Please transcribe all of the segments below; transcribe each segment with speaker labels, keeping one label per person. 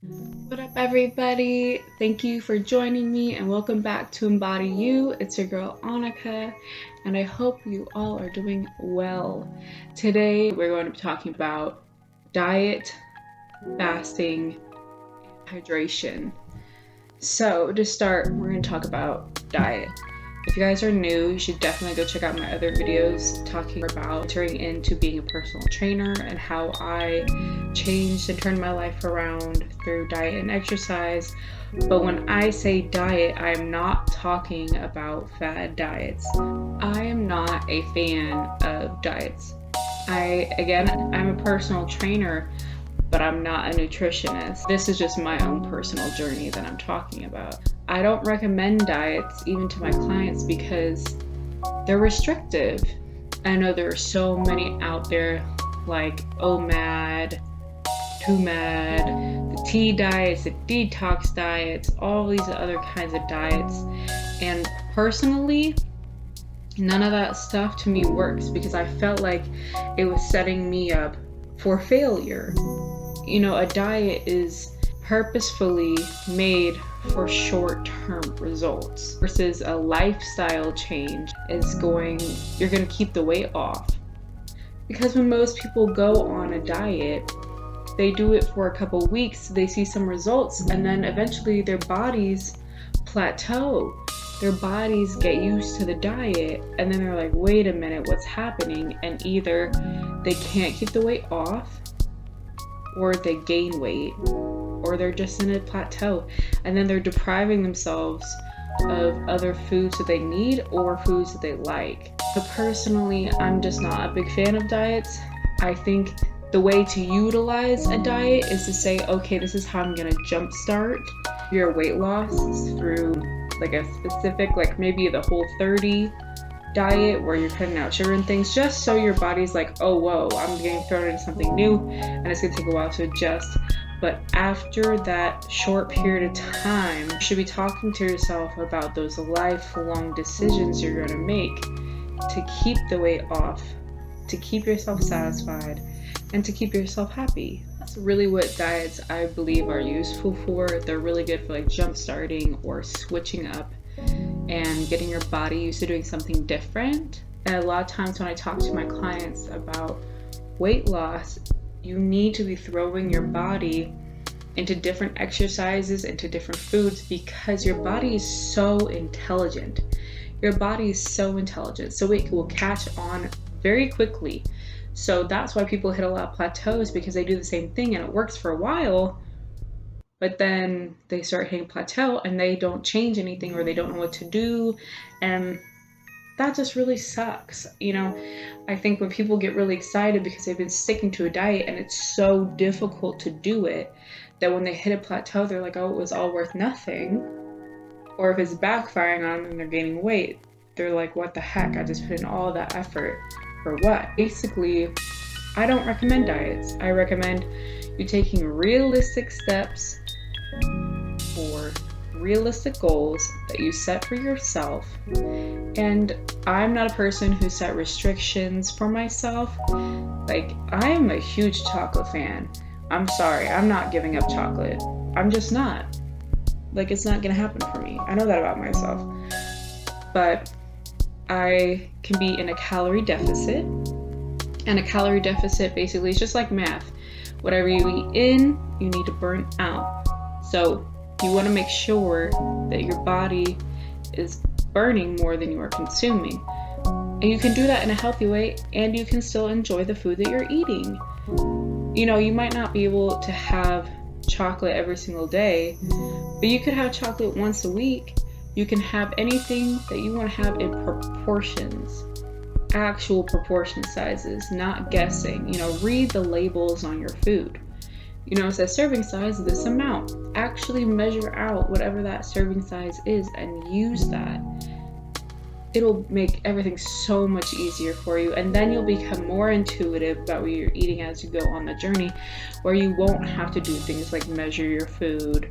Speaker 1: What up, everybody? Thank you for joining me and welcome back to Embody You. It's your girl Annika, and I hope you all are doing well. Today, we're going to be talking about diet, fasting, and hydration. So, to start, we're going to talk about diet. If you guys are new, you should definitely go check out my other videos talking about entering into being a personal trainer and how I changed and turned my life around through diet and exercise. But when I say diet, I am not talking about fad diets. I am not a fan of diets. I'm a personal trainer, but I'm not a nutritionist. This is just my own personal journey that I'm talking about. I don't recommend diets even to my clients because they're restrictive. I know there are so many out there like OMAD, TUMAD, the T diets, the detox diets, all these other kinds of diets. And personally, none of that stuff to me works because I felt like it was setting me up for failure. You know, a diet is purposefully made for short-term results versus a lifestyle change you're going to keep the weight off. Because when most people go on a diet, they do it for a couple weeks, they see some results, and then eventually their bodies plateau. Their bodies get used to the diet, and then they're like, wait a minute, what's happening? And either they can't keep the weight off, or they gain weight, or they're just in a plateau, and then they're depriving themselves of other foods that they need or foods that they like. But personally, I'm just not a big fan of diets. I think the way to utilize a diet is to say, okay, this is how I'm gonna jumpstart your weight loss through like a specific, like maybe the Whole30 diet where you're cutting out sugar and things, just so your body's like, oh whoa, I'm getting thrown into something new and it's gonna take a while to adjust. But after that short period of time, you should be talking to yourself about those lifelong decisions you're gonna make to keep the weight off, to keep yourself satisfied, and to keep yourself happy. That's really what diets I believe are useful for. They're really good for like jump starting or switching up and getting your body used to doing something different. And a lot of times when I talk to my clients about weight loss, you need to be throwing your body into different exercises, into different foods, because your body is so intelligent. Your body is so intelligent, so it will catch on very quickly. So that's why people hit a lot of plateaus, because they do the same thing and it works for a while, but then they start hitting plateau and they don't change anything, or they don't know what to do, and that just really sucks. You know, I think when people get really excited because they've been sticking to a diet and it's so difficult to do it, that when they hit a plateau, they're like, oh, it was all worth nothing. Or if it's backfiring on them and they're gaining weight, they're like, what the heck? I just put in all that effort for what? Basically, I don't recommend diets. I recommend you taking realistic steps for realistic goals that you set for yourself. And I'm not a person who set restrictions for myself. Like, I am a huge chocolate fan. I'm sorry, I'm not giving up chocolate. I'm just not. Like, it's not gonna happen for me. I know that about myself. But I can be in a calorie deficit. And a calorie deficit basically is just like math. Whatever you eat in, you need to burn out. So you want to make sure that your body is burning more than you are consuming. And you can do that in a healthy way, and you can still enjoy the food that you're eating. You know, you might not be able to have chocolate every single day, but you could have chocolate once a week. You can have anything that you want to have in proportions, actual proportion sizes, not guessing. You know, read the labels on your food. You know, it says serving size, this amount. Actually measure out whatever that serving size is and use that. It'll make everything so much easier for you, and then you'll become more intuitive about what you're eating as you go on the journey, where you won't have to do things like measure your food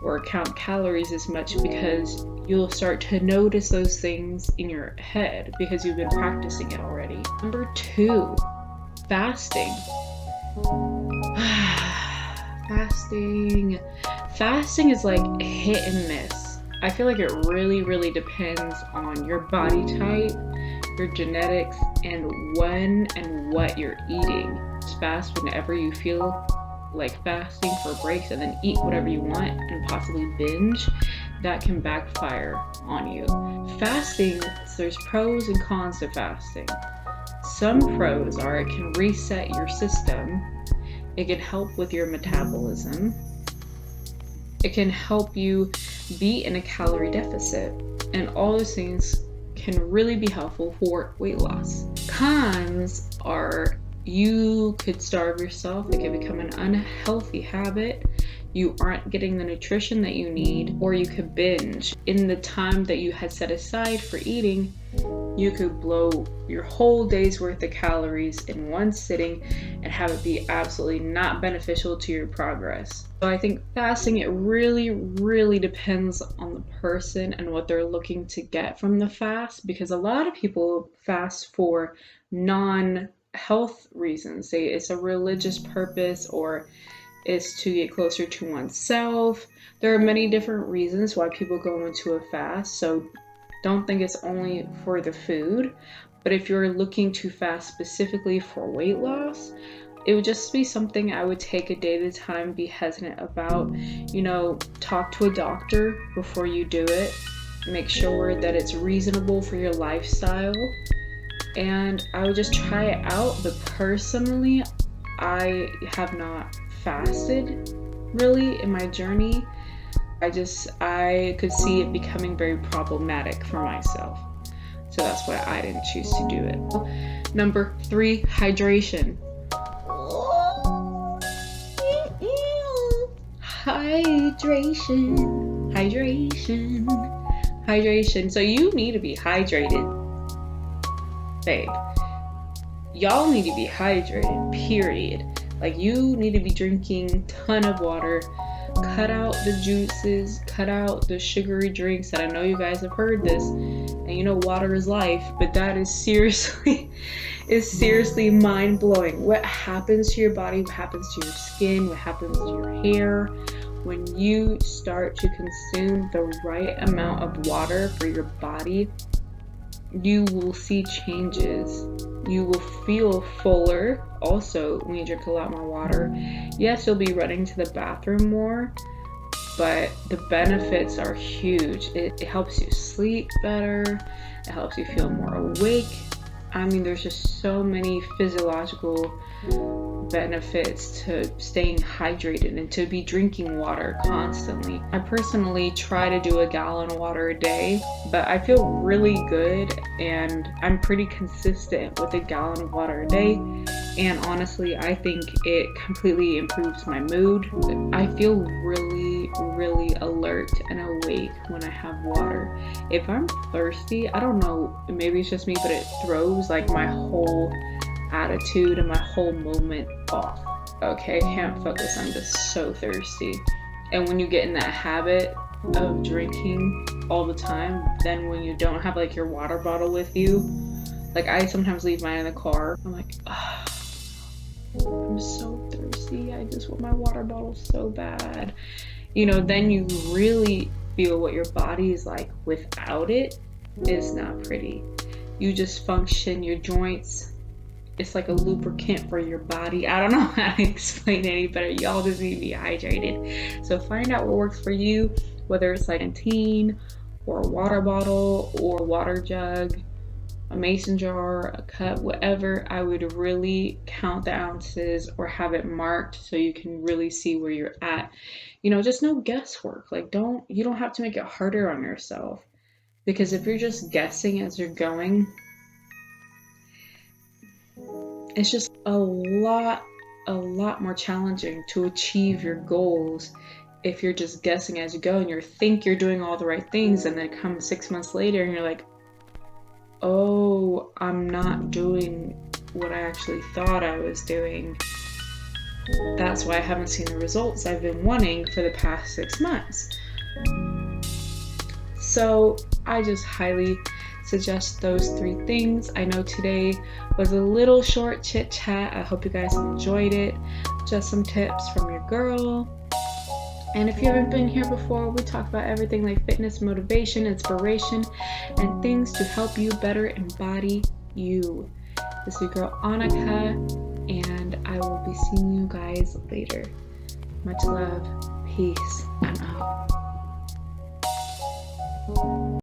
Speaker 1: or count calories as much, because you'll start to notice those things in your head because you've been practicing it already. Number 2, fasting. Fasting. Fasting is like hit and miss. I feel like it really depends on your body type, your genetics, and when and what you're eating. Just fast whenever you feel like fasting for breaks, and then eat whatever you want and possibly binge. That can backfire on you. Fasting, there's pros and cons to fasting. Some pros are it can reset your system, it can help with your metabolism, it can help you be in a calorie deficit, and all those things can really be helpful for weight loss. Cons are you could starve yourself, it can become an unhealthy habit, you aren't getting the nutrition that you need, or you could binge. In the time that you had set aside for eating, you could blow your whole day's worth of calories in one sitting and have it be absolutely not beneficial to your progress. So I think fasting, it really depends on the person and what they're looking to get from the fast, because a lot of people fast for non-health reasons. Say it's a religious purpose, or is to get closer to oneself. There are many different reasons why people go into a fast, so don't think it's only for the food. But if you're looking to fast specifically for weight loss, it would just be something I would take a day at a time, be hesitant about. Talk to a doctor before you do it. Make sure that it's reasonable for your lifestyle. And I would just try it out. But personally, I have not fasted really in my journey. I could see it becoming very problematic for myself. So that's why I didn't choose to do it. Number 3, hydration. Hydration. So you need to be hydrated, babe. Y'all need to be hydrated, period. Like, you need to be drinking a ton of water. Cut out the juices, cut out the sugary drinks. And I know you guys have heard this, and water is life, but that is seriously mind-blowing. What happens to your body, what happens to your skin, what happens to your hair when you start to consume the right amount of water for your body. You will see changes. You will feel fuller also when you drink a lot more water. Yes, you'll be running to the bathroom more, but the benefits are huge. It helps you sleep better. It helps you feel more awake. There's just so many physiological benefits to staying hydrated and to be drinking water constantly. I personally try to do a gallon of water a day, but I feel really good and I'm pretty consistent with a gallon of water a day. And honestly, I think it completely improves my mood. I feel really alert and awake when I have water. If I'm thirsty, I don't know, maybe it's just me, but it throws like my whole attitude and my whole moment off. Okay, I can't focus, I'm just so thirsty. And when you get in that habit of drinking all the time, then when you don't have like your water bottle with you, like I sometimes leave mine in the car, I'm like, I'm so thirsty, I just want my water bottle so bad. Then you really feel what your body is like without it. Is not pretty. You just function, your joints, it's like a lubricant for your body. I don't know how to explain it any better. Y'all just need to be hydrated. So find out what works for you, whether it's like a canteen or a water bottle or water jug, a mason jar, a cup, whatever. I would really count the ounces or have it marked so you can really see where you're at. Just no guesswork. Like, you don't have to make it harder on yourself, because if you're just guessing as you're going, it's just a lot more challenging to achieve your goals if you're just guessing as you go and you think you're doing all the right things, and then come 6 months later and you're like, oh, I'm not doing what I actually thought I was doing. That's why I haven't seen the results I've been wanting for the past 6 months. So I just highly suggest those 3 things. I know today was a little short chit chat. I hope you guys enjoyed it. Just some tips from your girl. And if you haven't been here before, we talk about everything like fitness, motivation, inspiration, and things to help you better embody you. This is your girl Annika, and I will be seeing you guys later. Much love, peace, and out.